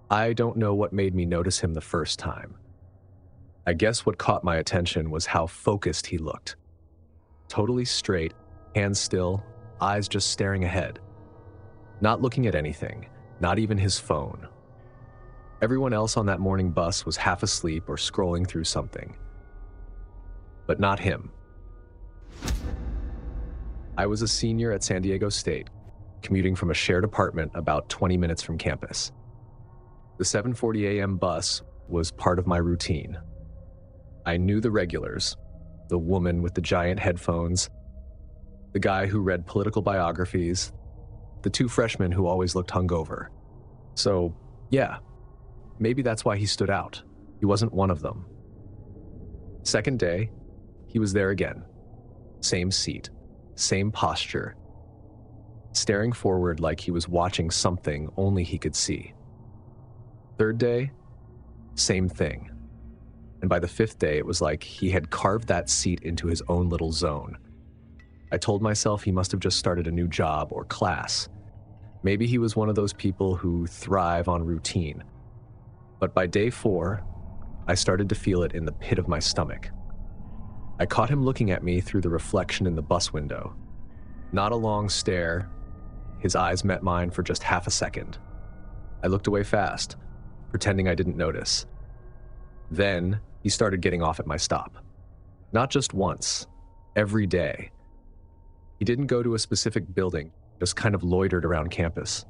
I don't know what made me notice him the first time. I guess what caught my attention was how focused he looked. Totally straight, hands still, eyes just staring ahead. Not looking at anything, not even his phone. Everyone else on that morning bus was half asleep or scrolling through something. But not him. I was a senior at San Diego State, commuting from a shared apartment about 20 minutes from campus. The 7:40 a.m. bus was part of my routine. I knew the regulars, the woman with the giant headphones, the guy who read political biographies, the two freshmen who always looked hungover. So, yeah, maybe that's why he stood out. He wasn't one of them. Second day, he was there again. Same seat, same posture, staring forward like he was watching something only he could see. Third day, same thing. And by the fifth day, it was like he had carved that seat into his own little zone. I told myself he must have just started a new job or class. Maybe he was one of those people who thrive on routine. But by day 4, I started to feel it in the pit of my stomach. I caught him looking at me through the reflection in the bus window. Not a long stare. His eyes met mine for just half a second. I looked away fast, pretending I didn't notice. Then, he started getting off at my stop. Not just once, every day. He didn't go to a specific building, just kind of loitered around campus.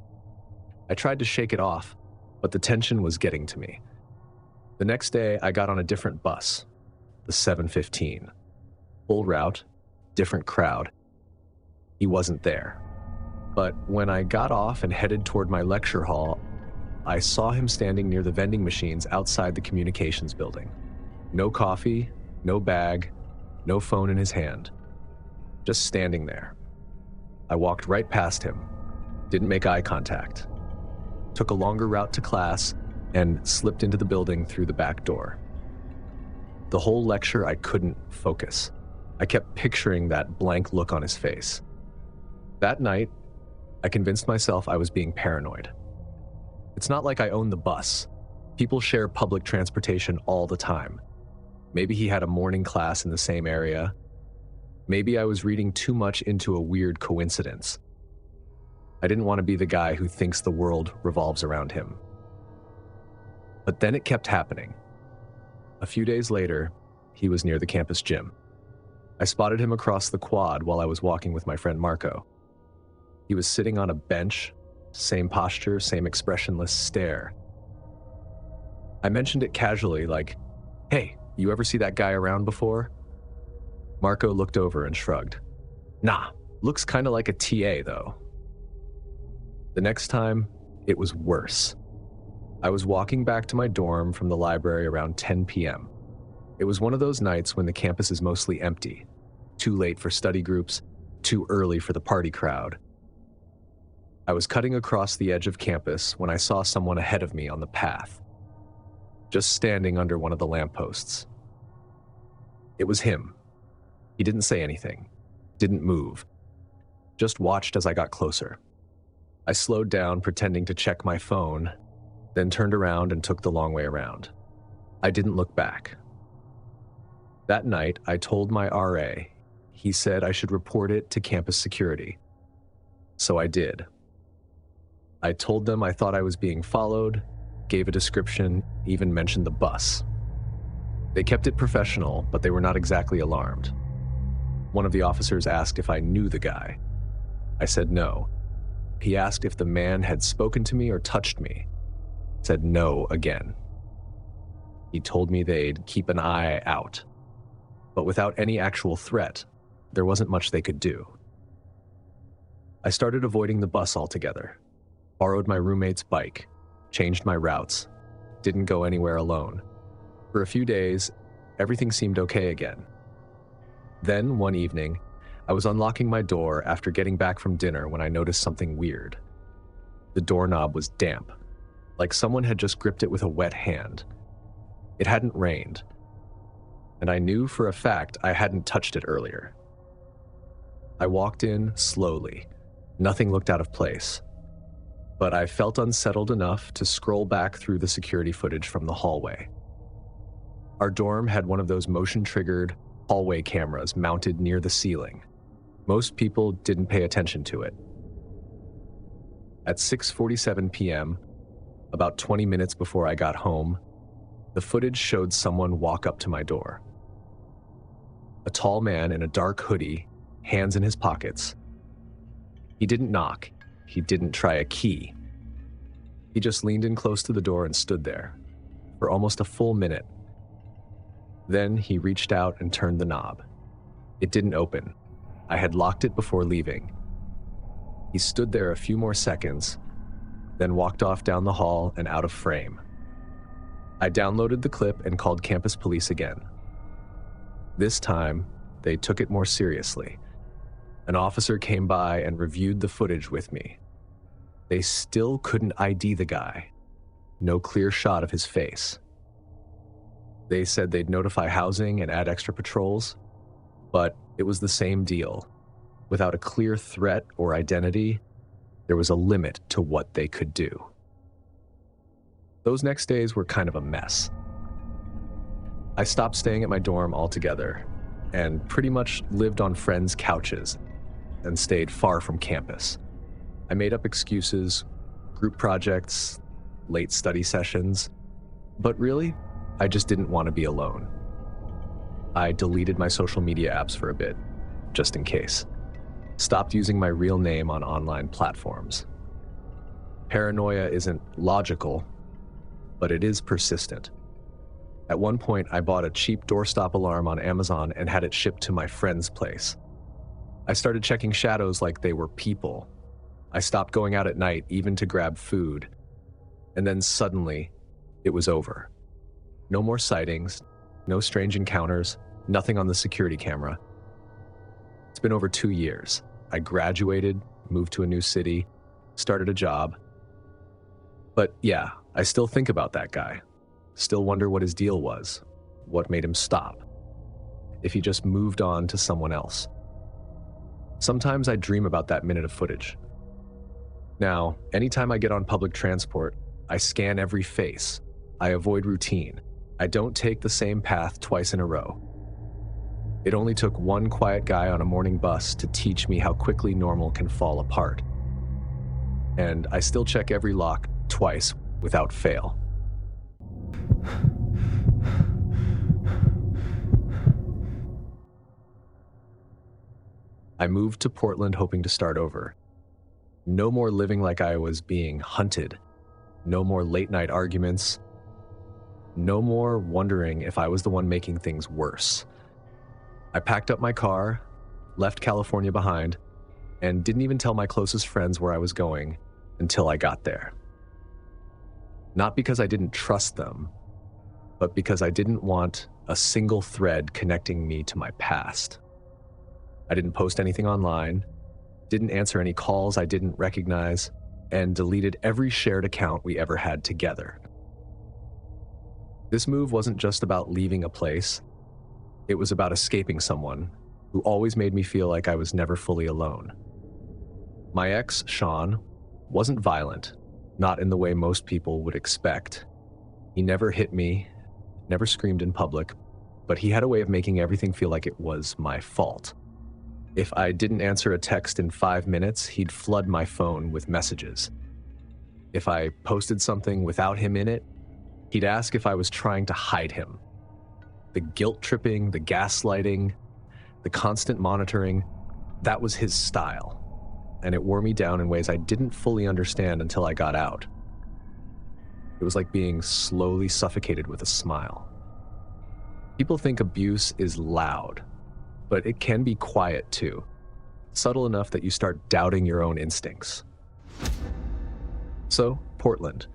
I tried to shake it off, but the tension was getting to me. The next day, I got on a different bus, the 7:15. Full route, different crowd. He wasn't there. But when I got off and headed toward my lecture hall, I saw him standing near the vending machines outside the communications building. No coffee, no bag, no phone in his hand. Just standing there. I walked right past him, didn't make eye contact, took a longer route to class, and slipped into the building through the back door. The whole lecture, I couldn't focus. I kept picturing that blank look on his face. That night, I convinced myself I was being paranoid. It's not like I own the bus. People share public transportation all the time. Maybe he had a morning class in the same area. Maybe I was reading too much into a weird coincidence. I didn't want to be the guy who thinks the world revolves around him. But then it kept happening. A few days later, he was near the campus gym. I spotted him across the quad while I was walking with my friend Marco. He was sitting on a bench, same posture, same expressionless stare. I mentioned it casually, like, "Hey, you ever see that guy around before?" Marco looked over and shrugged. "Nah, looks kinda like a TA though." The next time, it was worse. I was walking back to my dorm from the library around 10 p.m. It was one of those nights when the campus is mostly empty. Too late for study groups, too early for the party crowd. I was cutting across the edge of campus when I saw someone ahead of me on the path, just standing under one of the lampposts. It was him. He didn't say anything, didn't move, just watched as I got closer. I slowed down, pretending to check my phone, then turned around and took the long way around. I didn't look back. That night, I told my RA. He said I should report it to campus security. So I did. I told them I thought I was being followed, gave a description, even mentioned the bus. They kept it professional, but they were not exactly alarmed. One of the officers asked if I knew the guy. I said no. He asked if the man had spoken to me or touched me. I said no again. He told me they'd keep an eye out. But without any actual threat, there wasn't much they could do. I started avoiding the bus altogether, borrowed my roommate's bike, changed my routes, didn't go anywhere alone. For a few days, everything seemed okay again. Then, one evening, I was unlocking my door after getting back from dinner when I noticed something weird. The doorknob was damp, like someone had just gripped it with a wet hand. It hadn't rained, and I knew for a fact I hadn't touched it earlier. I walked in slowly. Nothing looked out of place. but I felt unsettled enough to scroll back through the security footage from the hallway. Our dorm had one of those motion-triggered hallway cameras mounted near the ceiling. Most people didn't pay attention to it. At 6:47 p.m., about 20 minutes before I got home, the footage showed someone walk up to my door. A tall man in a dark hoodie, hands in his pockets. He didn't knock. He didn't try a key. He just leaned in close to the door and stood there for almost a full minute. Then he reached out and turned the knob. It didn't open. I had locked it before leaving. He stood there a few more seconds, then walked off down the hall and out of frame. I downloaded the clip and called campus police again. This time, they took it more seriously. An officer came by and reviewed the footage with me. They still couldn't ID the guy. No clear shot of his face. They said they'd notify housing and add extra patrols, but it was the same deal. Without a clear threat or identity, there was a limit to what they could do. Those next days were kind of a mess. I stopped staying at my dorm altogether and pretty much lived on friends' couches and stayed far from campus. I made up excuses, group projects, late study sessions, but really, I just didn't want to be alone. I deleted my social media apps for a bit, just in case. Stopped using my real name on online platforms. Paranoia isn't logical, but it is persistent. At one point, I bought a cheap doorstop alarm on Amazon and had it shipped to my friend's place. I started checking shadows like they were people. I stopped going out at night, even to grab food. And then suddenly, it was over. No more sightings, no strange encounters, nothing on the security camera. It's been over 2 years. I graduated, moved to a new city, started a job. But yeah, I still think about that guy. Still wonder what his deal was, what made him stop, if he just moved on to someone else. Sometimes I dream about that minute of footage. Now, anytime I get on public transport, I scan every face. I avoid routine. I don't take the same path twice in a row. It only took one quiet guy on a morning bus to teach me how quickly normal can fall apart. And I still check every lock twice without fail. I moved to Portland hoping to start over. No more living like I was being hunted. No more late night arguments. No more wondering if I was the one making things worse. I packed up my car, left California behind, and didn't even tell my closest friends where I was going until I got there. Not because I didn't trust them, but because I didn't want a single thread connecting me to my past. I didn't post anything online, didn't answer any calls I didn't recognize, and deleted every shared account we ever had together. This move wasn't just about leaving a place. It was about escaping someone who always made me feel like I was never fully alone. My ex, Sean, wasn't violent, not in the way most people would expect. He never hit me, never screamed in public, but he had a way of making everything feel like it was my fault. If I didn't answer a text in 5 minutes, he'd flood my phone with messages. If I posted something without him in it, he'd ask if I was trying to hide him. The guilt-tripping, the gaslighting, the constant monitoring, that was his style. And it wore me down in ways I didn't fully understand until I got out. It was like being slowly suffocated with a smile. People think abuse is loud, but it can be quiet too. Subtle enough that you start doubting your own instincts. So, Portland.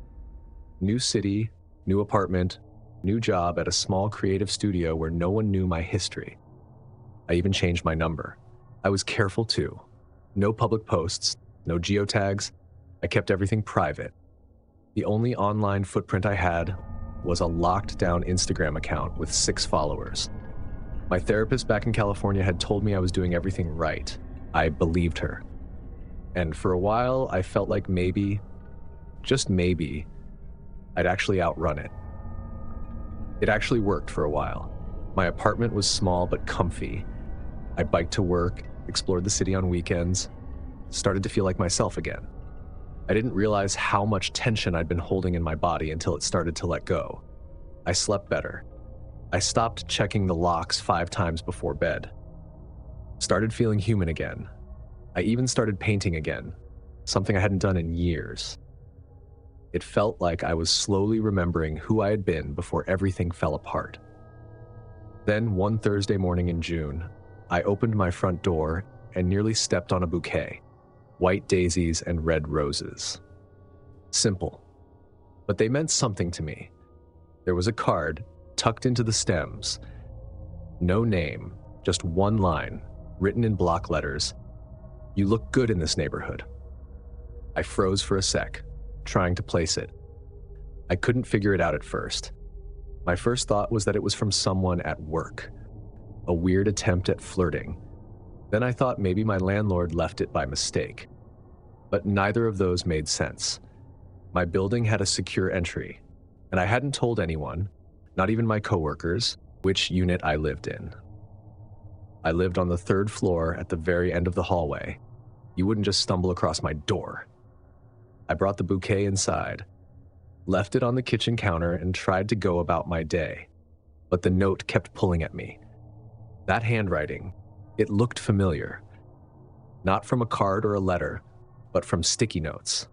New city, new apartment, new job at a small creative studio where no one knew my history. I even changed my number. I was careful too. No public posts, no geotags. I kept everything private. The only online footprint I had was a locked down Instagram account with 6 followers. My therapist back in California had told me I was doing everything right. I believed her. And for a while, I felt like maybe just maybe, I'd actually outrun it. It actually worked for a while. My apartment was small but comfy. I biked to work, explored the city on weekends, started to feel like myself again. I didn't realize how much tension I'd been holding in my body until it started to let go. I slept better. I stopped checking the locks 5 times before bed. Started feeling human again. I even started painting again, something I hadn't done in years. It felt like I was slowly remembering who I had been before everything fell apart. Then, one Thursday morning in June, I opened my front door and nearly stepped on a bouquet, white daisies and red roses. Simple, but they meant something to me. There was a card tucked into the stems. No name, just one line, written in block letters. "You look good in this neighborhood." I froze for a sec, trying to place it. I couldn't figure it out at first. My first thought was that it was from someone at work, a weird attempt at flirting. Then I thought maybe my landlord left it by mistake. But neither of those made sense. My building had a secure entry, and I hadn't told anyone, not even my coworkers, which unit I lived in. I lived on the 3rd floor at the very end of the hallway. You wouldn't just stumble across my door. I brought the bouquet inside, left it on the kitchen counter, and tried to go about my day. But the note kept pulling at me. That handwriting, it looked familiar. Not from a card or a letter, but from sticky notes.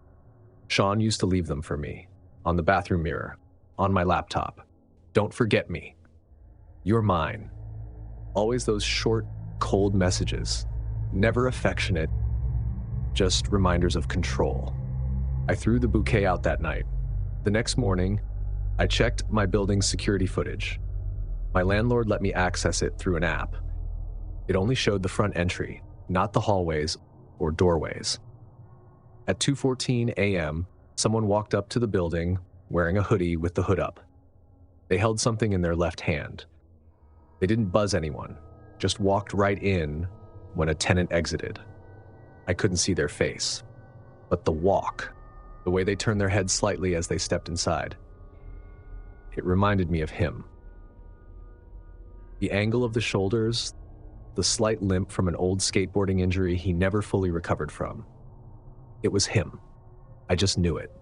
Sean used to leave them for me, on the bathroom mirror, on my laptop. "Don't forget me. You're mine." Always those short, cold messages, never affectionate, just reminders of control. I threw the bouquet out that night. The next morning, I checked my building's security footage. My landlord let me access it through an app. It only showed the front entry, not the hallways or doorways. At 2:14 a.m., someone walked up to the building wearing a hoodie with the hood up. They held something in their left hand. They didn't buzz anyone, just walked right in when a tenant exited. I couldn't see their face, but the walk, the way they turned their head slightly as they stepped inside, it reminded me of him. The angle of the shoulders, the slight limp from an old skateboarding injury he never fully recovered from. It was him. I just knew it.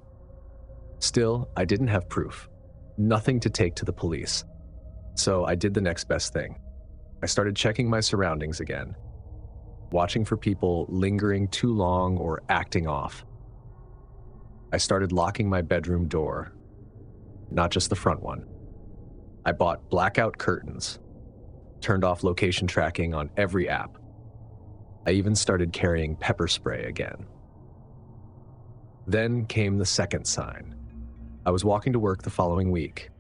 Still, I didn't have proof. Nothing to take to the police. So I did the next best thing. I started checking my surroundings again, watching for people lingering too long or acting off. I started locking my bedroom door, not just the front one. I bought blackout curtains, turned off location tracking on every app. I even started carrying pepper spray again. Then came the second sign. I was walking to work the following week.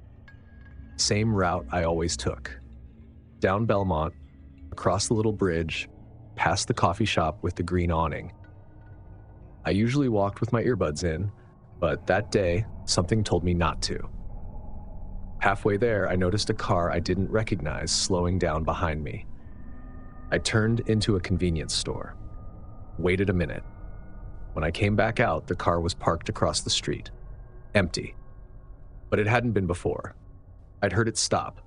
Same route I always took. Down Belmont, across the little bridge, past the coffee shop with the green awning. I usually walked with my earbuds in, but that day, something told me not to. Halfway there, I noticed a car I didn't recognize slowing down behind me. I turned into a convenience store, waited a minute. When I came back out, the car was parked across the street, empty. But it hadn't been before. I'd heard it stop.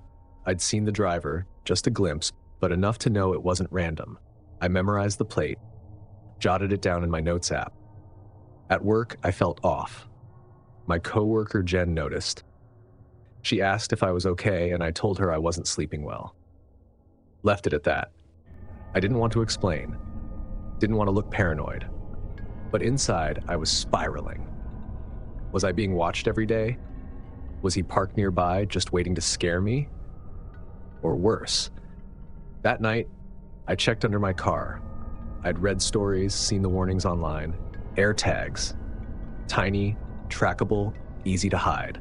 I'd seen the driver, just a glimpse, but enough to know it wasn't random. I memorized the plate, jotted it down in my notes app. At work, I felt off. My coworker Jen noticed. She asked if I was okay, and I told her I wasn't sleeping well. Left it at that. I didn't want to explain. Didn't want to look paranoid. But inside, I was spiraling. Was I being watched every day? Was he parked nearby, just waiting to scare me? Or worse, that night, I checked under my car. I'd read stories, seen the warnings online. Air tags. Tiny, trackable, easy to hide.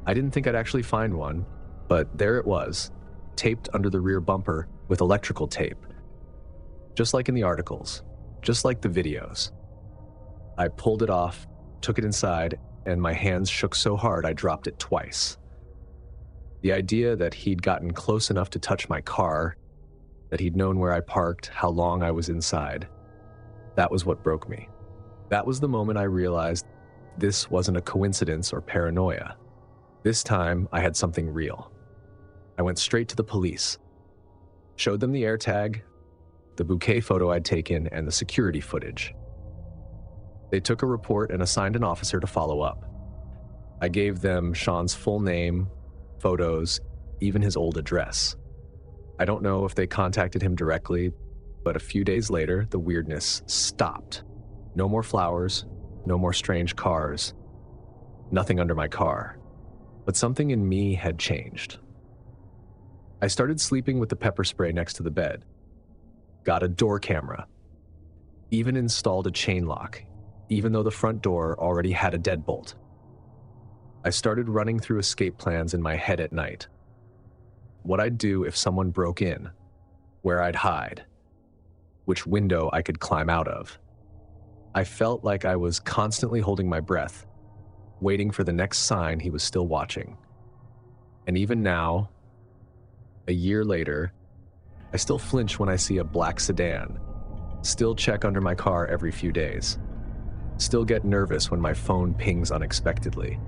I didn't think I'd actually find one, but there it was, taped under the rear bumper with electrical tape. Just like in the articles, just like the videos. I pulled it off, took it inside, and my hands shook so hard I dropped it twice. The idea that he'd gotten close enough to touch my car, that he'd known where I parked, how long I was inside, that was what broke me. That was the moment I realized this wasn't a coincidence or paranoia. This time, I had something real. I went straight to the police, showed them the AirTag, the bouquet photo I'd taken, and the security footage. They took a report and assigned an officer to follow up. I gave them Sean's full name, photos, even his old address. I don't know if they contacted him directly, but a few days later, the weirdness stopped. No more flowers, no more strange cars, nothing under my car. But something in me had changed. I started sleeping with the pepper spray next to the bed, got a door camera, even installed a chain lock, even though the front door already had a deadbolt. I started running through escape plans in my head at night. What I'd do if someone broke in, where I'd hide, which window I could climb out of. I felt like I was constantly holding my breath, waiting for the next sign he was still watching. And even now, a year later, I still flinch when I see a black sedan, still check under my car every few days, still get nervous when my phone pings unexpectedly.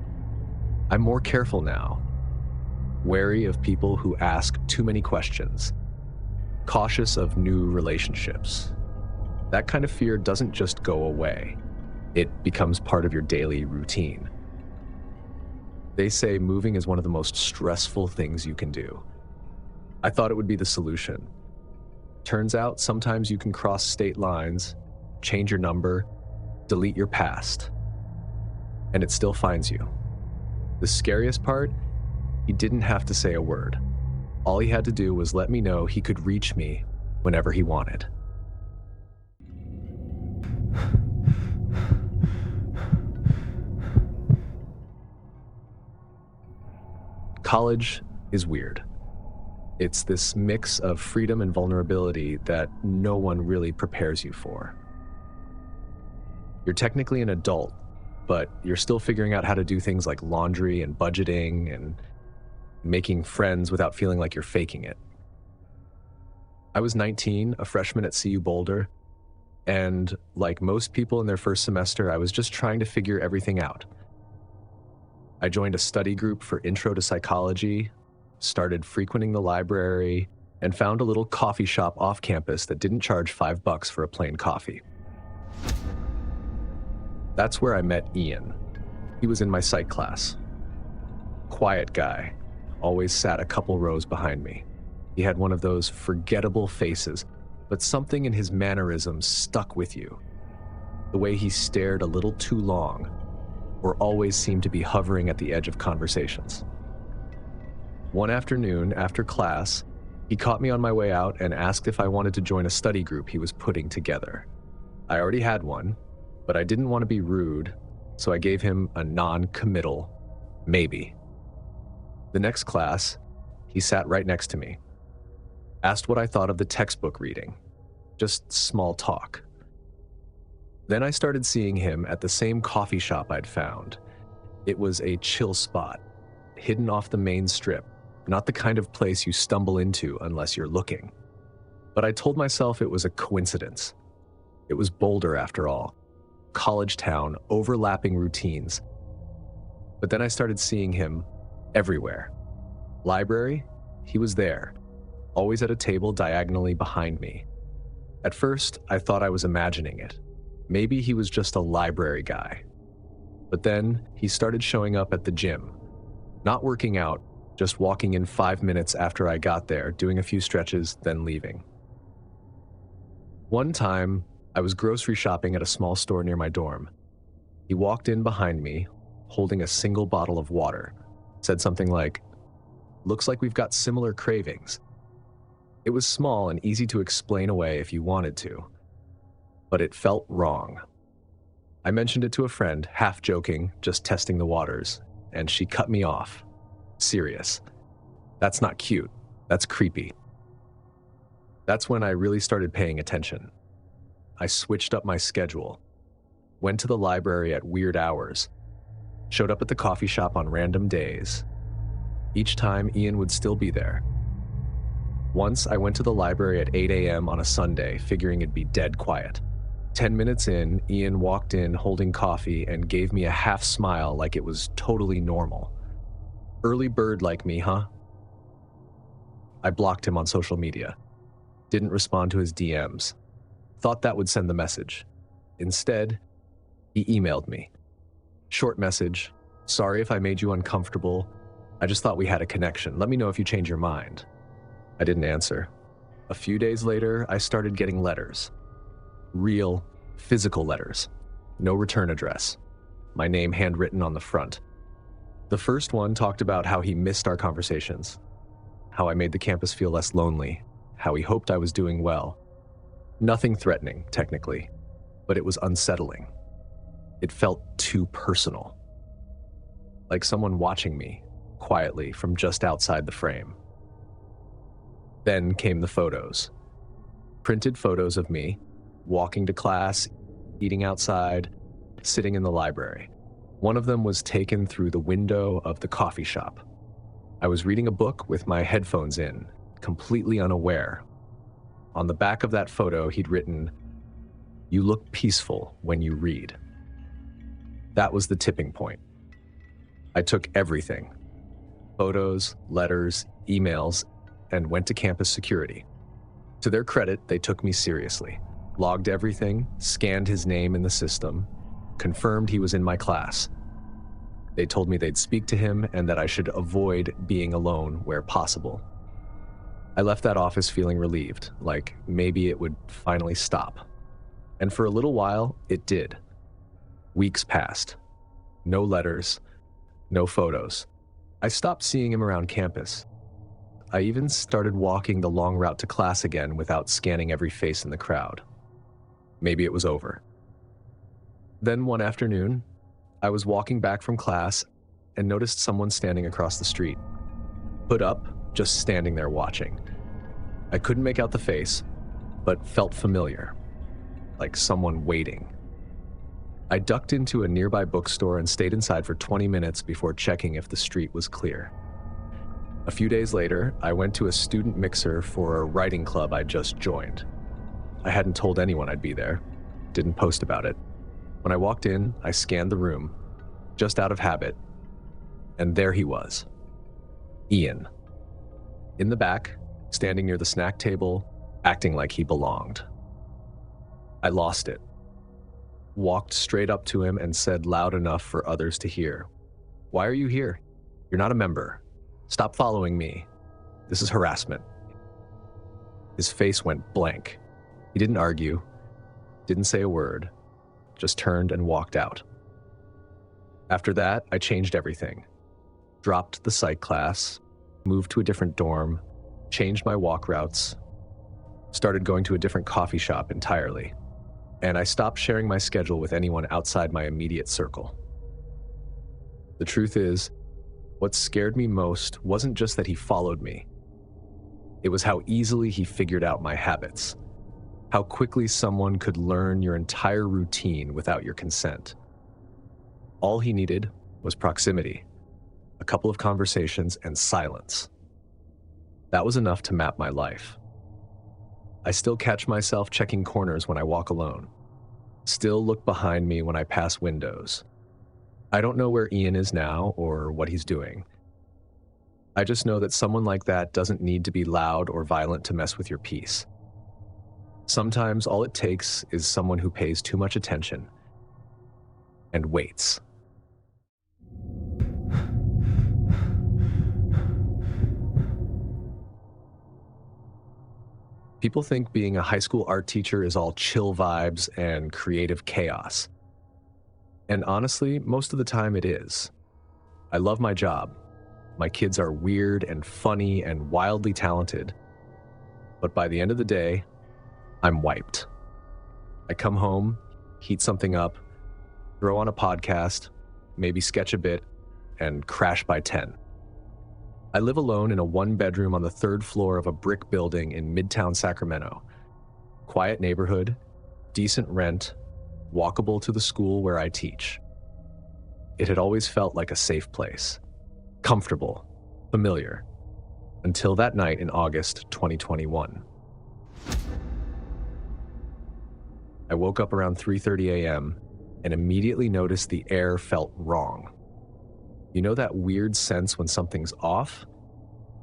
I'm more careful now, wary of people who ask too many questions, cautious of new relationships. That kind of fear doesn't just go away. It becomes part of your daily routine. They say moving is one of the most stressful things you can do. I thought it would be the solution. Turns out sometimes you can cross state lines, change your number, delete your past, and it still finds you. The scariest part, he didn't have to say a word. All he had to do was let me know he could reach me whenever he wanted. College is weird. It's this mix of freedom and vulnerability that no one really prepares you for. You're technically an adult, but you're still figuring out how to do things like laundry and budgeting and making friends without feeling like you're faking it. I was 19, a freshman at CU Boulder, and like most people in their first semester, I was just trying to figure everything out. I joined a study group for Intro to Psychology, started frequenting the library, and found a little coffee shop off campus that didn't charge $5 for a plain coffee. That's where I met Ian. He was in my psych class. Quiet guy, always sat a couple rows behind me. He had one of those forgettable faces, but something in his mannerisms stuck with you. The way he stared a little too long, or always seemed to be hovering at the edge of conversations. One afternoon, after class, he caught me on my way out and asked if I wanted to join a study group he was putting together. I already had one, but I didn't want to be rude, so I gave him a non-committal maybe. The next class, he sat right next to me, asked what I thought of the textbook reading, just small talk. Then I started seeing him at the same coffee shop I'd found. It was a chill spot, hidden off the main strip, not the kind of place you stumble into unless you're looking. But I told myself it was a coincidence. It was Boulder after all, college town, overlapping routines. But then I started seeing him everywhere. Library, he was there, always at a table diagonally behind me. At first, I thought I was imagining it. Maybe he was just a library guy. But then he started showing up at the gym, not working out, just walking in 5 minutes after I got there, doing a few stretches, then leaving. One time, I was grocery shopping at a small store near my dorm. He walked in behind me, holding a single bottle of water, said something like, "Looks like we've got similar cravings." It was small and easy to explain away if you wanted to, but it felt wrong. I mentioned it to a friend, half joking, just testing the waters, and she cut me off. Serious. That's not cute. That's creepy. That's when I really started paying attention. I switched up my schedule, went to the library at weird hours, showed up at the coffee shop on random days. Each time, Ian would still be there. Once, I went to the library at 8 a.m. on a Sunday, figuring it'd be dead quiet. 10 minutes in, Ian walked in holding coffee and gave me a half smile like it was totally normal. Early bird like me, huh? I blocked him on social media. Didn't respond to his DMs. Thought that would send the message. Instead, he emailed me. Short message, sorry if I made you uncomfortable. I just thought we had a connection. Let me know if you change your mind. I didn't answer. A few days later, I started getting letters. Real, physical letters. No return address. My name handwritten on the front. The first one talked about how he missed our conversations, how I made the campus feel less lonely, how he hoped I was doing well. Nothing threatening, technically, but it was unsettling. It felt too personal. Like someone watching me, quietly, from just outside the frame. Then came the photos. Printed photos of me, walking to class, eating outside, sitting in the library. One of them was taken through the window of the coffee shop. I was reading a book with my headphones in, completely unaware. On the back of that photo, he'd written, "You look peaceful when you read." That was the tipping point. I took everything, photos, letters, emails, and went to campus security. To their credit, they took me seriously. Logged everything, scanned his name in the system, confirmed he was in my class. They told me they'd speak to him and that I should avoid being alone where possible. I left that office feeling relieved, like maybe it would finally stop. And for a little while, it did. Weeks passed. No letters, no photos. I stopped seeing him around campus. I even started walking the long route to class again without scanning every face in the crowd. Maybe it was over. Then one afternoon, I was walking back from class and noticed someone standing across the street. Hood up, just standing there watching. I couldn't make out the face, but felt familiar, like someone waiting. I ducked into a nearby bookstore and stayed inside for 20 minutes before checking if the street was clear. A few days later, I went to a student mixer for a writing club I'd just joined. I hadn't told anyone I'd be there, didn't post about it. When I walked in, I scanned the room, just out of habit, and there he was, Ian. In the back, standing near the snack table, acting like he belonged. I lost it. Walked straight up to him and said loud enough for others to hear, "Why are you here? You're not a member. Stop following me. This is harassment." His face went blank. He didn't argue, didn't say a word, just turned and walked out. After that, I changed everything. Dropped the psych class, moved to a different dorm, changed my walk routes, started going to a different coffee shop entirely, and I stopped sharing my schedule with anyone outside my immediate circle. The truth is, what scared me most wasn't just that he followed me. It was how easily he figured out my habits, how quickly someone could learn your entire routine without your consent. All he needed was proximity, a couple of conversations, and silence. That was enough to map my life. I still catch myself checking corners when I walk alone. Still look behind me when I pass windows. I don't know where Ian is now or what he's doing. I just know that someone like that doesn't need to be loud or violent to mess with your peace. Sometimes all it takes is someone who pays too much attention and waits. People think being a high school art teacher is all chill vibes and creative chaos. And honestly, most of the time it is. I love my job. My kids are weird and funny and wildly talented. But by the end of the day, I'm wiped. I come home, heat something up, throw on a podcast, maybe sketch a bit, and crash by 10. I live alone in a one-bedroom on the 3rd floor of a brick building in Midtown Sacramento. Quiet neighborhood, decent rent, walkable to the school where I teach. It had always felt like a safe place. Comfortable, familiar, until that night in August 2021. I woke up around 3:30 a.m. and immediately noticed the air felt wrong. You know that weird sense when something's off?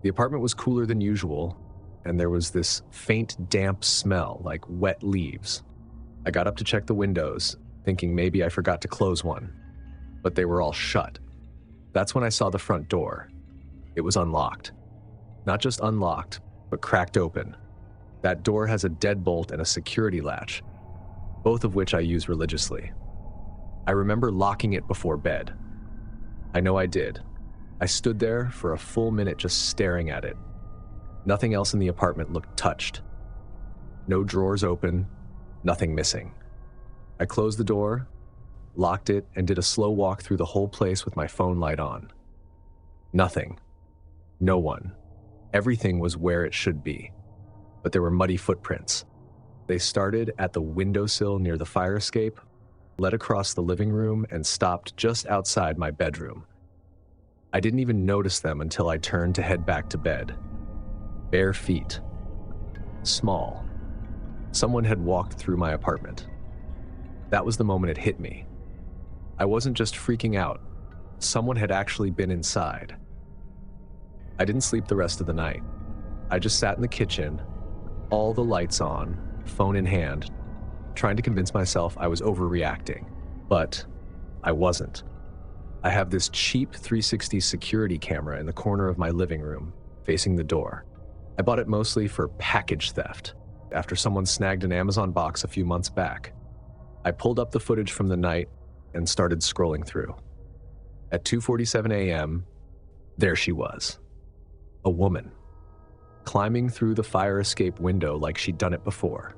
The apartment was cooler than usual, and there was this faint, damp smell like wet leaves. I got up to check the windows, thinking maybe I forgot to close one, but they were all shut. That's when I saw the front door. It was unlocked. Not just unlocked, but cracked open. That door has a deadbolt and a security latch, both of which I use religiously. I remember locking it before bed. I know I did. I stood there for a full minute just staring at it. Nothing else in the apartment looked touched. No drawers open, nothing missing. I closed the door, locked it, and did a slow walk through the whole place with my phone light on. Nothing. No one. Everything was where it should be. But there were muddy footprints. They started at the windowsill near the fire escape, led across the living room, and stopped just outside my bedroom. I didn't even notice them until I turned to head back to bed. Bare feet. Small. Someone had walked through my apartment. That was the moment it hit me. I wasn't just freaking out. Someone had actually been inside. I didn't sleep the rest of the night. I just sat in the kitchen, all the lights on, phone in hand, trying to convince myself I was overreacting. But I wasn't. I have this cheap 360 security camera in the corner of my living room, facing the door. I bought it mostly for package theft, after someone snagged an Amazon box a few months back. I pulled up the footage from the night and started scrolling through. At 2:47 a.m., there she was. A woman, climbing through the fire escape window like she'd done it before.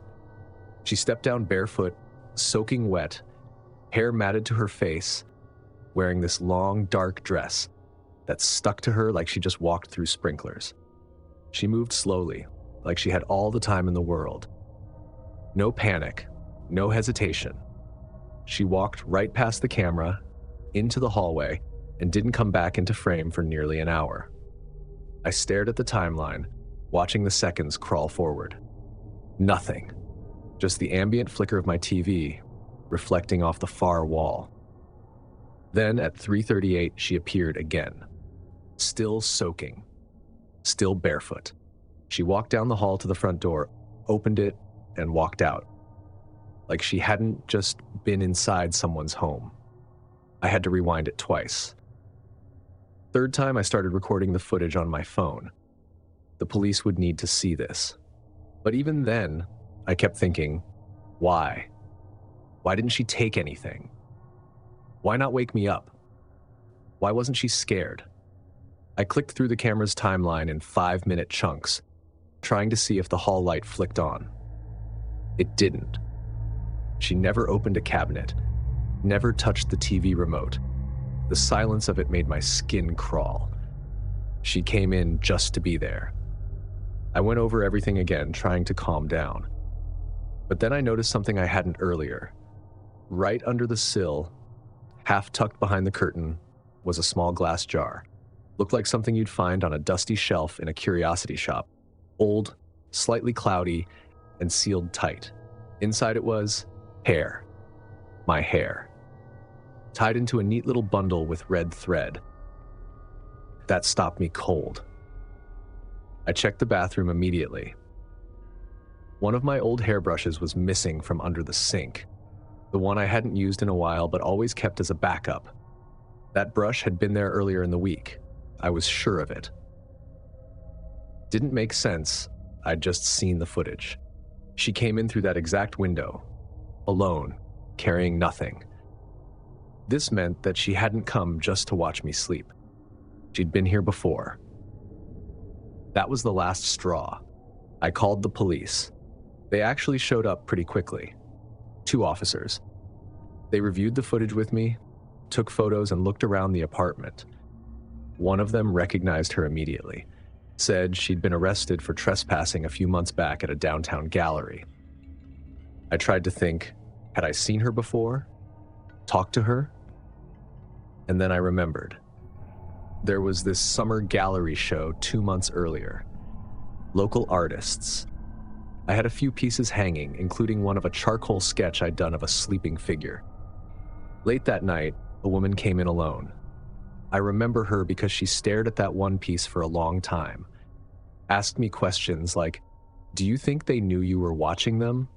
She stepped down barefoot, soaking wet, hair matted to her face, wearing this long, dark dress that stuck to her like she just walked through sprinklers. She moved slowly, like she had all the time in the world. No panic, no hesitation. She walked right past the camera, into the hallway, and didn't come back into frame for nearly an hour. I stared at the timeline, watching the seconds crawl forward. Nothing. Just the ambient flicker of my TV, reflecting off the far wall. Then at 3:38, she appeared again. Still soaking. Still barefoot. She walked down the hall to the front door, opened it, and walked out. Like she hadn't just been inside someone's home. I had to rewind it twice. Third time, I started recording the footage on my phone. The police would need to see this. But even then, I kept thinking, why? Why didn't she take anything? Why not wake me up? Why wasn't she scared? I clicked through the camera's timeline in 5-minute chunks, trying to see if the hall light flicked on. It didn't. She never opened a cabinet, never touched the TV remote. The silence of it made my skin crawl. She came in just to be there. I went over everything again, trying to calm down. But then I noticed something I hadn't earlier. Right under the sill, half tucked behind the curtain, was a small glass jar. Looked like something you'd find on a dusty shelf in a curiosity shop. Old, slightly cloudy, and sealed tight. Inside it was hair. My hair. Tied into a neat little bundle with red thread. That stopped me cold. I checked the bathroom immediately. One of my old hairbrushes was missing from under the sink. The one I hadn't used in a while but always kept as a backup. That brush had been there earlier in the week. I was sure of it. Didn't make sense. I'd just seen the footage. She came in through that exact window, alone, carrying nothing. This meant that she hadn't come just to watch me sleep. She'd been here before. That was the last straw. I called the police. They actually showed up pretty quickly. 2 officers. They reviewed the footage with me, took photos, and looked around the apartment. One of them recognized her immediately, said she'd been arrested for trespassing a few months back at a downtown gallery. I tried to think, had I seen her before? Talked to her? And then I remembered. There was this summer gallery show 2 months earlier. Local artists. I had a few pieces hanging, including one of a charcoal sketch I'd done of a sleeping figure. Late that night, a woman came in alone. I remember her because she stared at that one piece for a long time, asked me questions like, "Do you think they knew you were watching them?"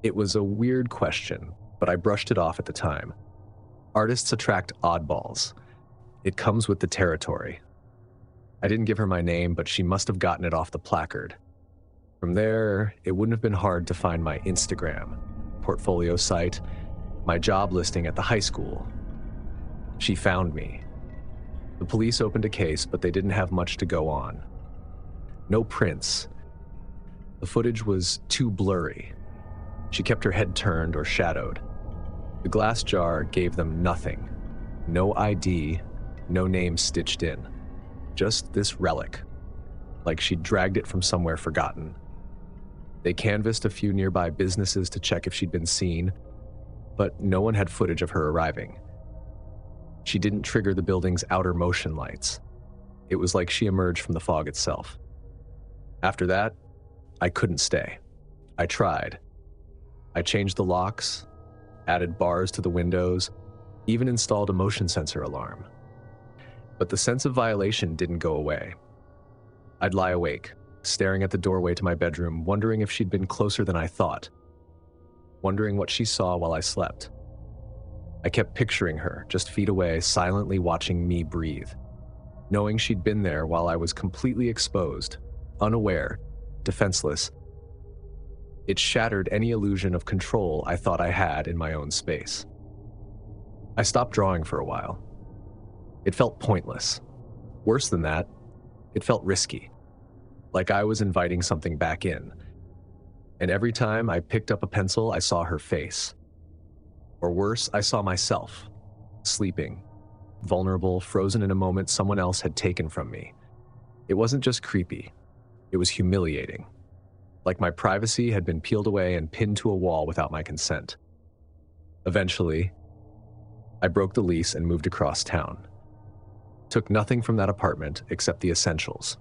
It was a weird question, but I brushed it off at the time. Artists attract oddballs. It comes with the territory. I didn't give her my name, but she must have gotten it off the placard. From there, it wouldn't have been hard to find my Instagram, portfolio site, my job listing at the high school. She found me. The police opened a case, but they didn't have much to go on. No prints. The footage was too blurry. She kept her head turned or shadowed. The glass jar gave them nothing. No ID, no name stitched in. Just this relic, like she'd dragged it from somewhere forgotten. They canvassed a few nearby businesses to check if she'd been seen, but no one had footage of her arriving. She didn't trigger the building's outer motion lights. It was like she emerged from the fog itself. After that, I couldn't stay. I tried. I changed the locks, added bars to the windows, even installed a motion sensor alarm. But the sense of violation didn't go away. I'd lie awake, staring at the doorway to my bedroom, wondering if she'd been closer than I thought, wondering what she saw while I slept. I kept picturing her, just feet away, silently watching me breathe, knowing she'd been there while I was completely exposed, unaware, defenseless. It shattered any illusion of control I thought I had in my own space. I stopped drawing for a while. It felt pointless. Worse than that, it felt risky, like I was inviting something back in. And every time I picked up a pencil, I saw her face. Or worse, I saw myself, sleeping, vulnerable, frozen in a moment someone else had taken from me. It wasn't just creepy, it was humiliating. Like my privacy had been peeled away and pinned to a wall without my consent. Eventually, I broke the lease and moved across town. Took nothing from that apartment except the essentials.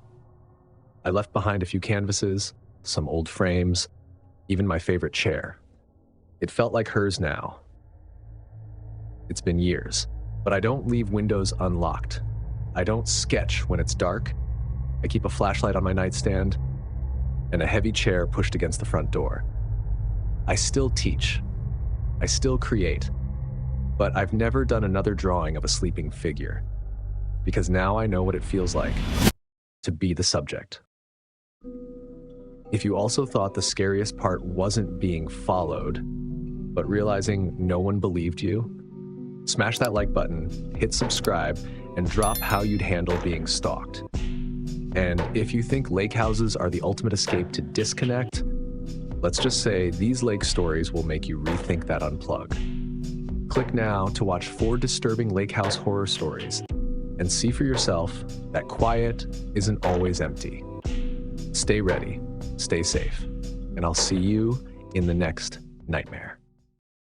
I left behind a few canvases, some old frames, even my favorite chair. It felt like hers now. It's been years, but I don't leave windows unlocked. I don't sketch when it's dark. I keep a flashlight on my nightstand and a heavy chair pushed against the front door. I still teach. I still create, but I've never done another drawing of a sleeping figure, because now I know what it feels like to be the subject. If you also thought the scariest part wasn't being followed, but realizing no one believed you, smash that like button, hit subscribe, and drop how you'd handle being stalked. And if you think lake houses are the ultimate escape to disconnect, let's just say these lake stories will make you rethink that unplug. Click now to watch 4 disturbing lake house horror stories and see for yourself that quiet isn't always empty. Stay ready, stay safe, and I'll see you in the next nightmare.